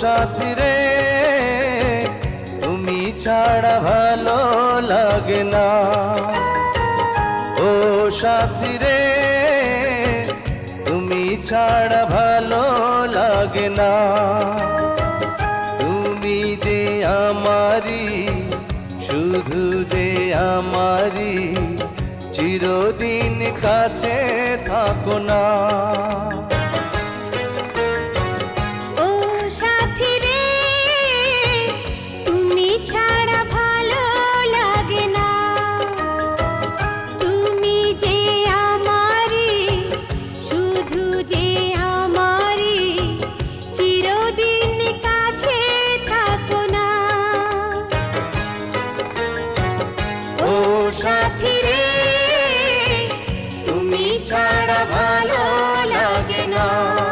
সাথী রে তুমি ছাড়া ভালো লাগে না। ও সাথী রে তুমি ছাড়া ভালো লাগে না। তুমি যে আমারি, শুধু যে আমারি, চিরদিন কাছে থাকো না।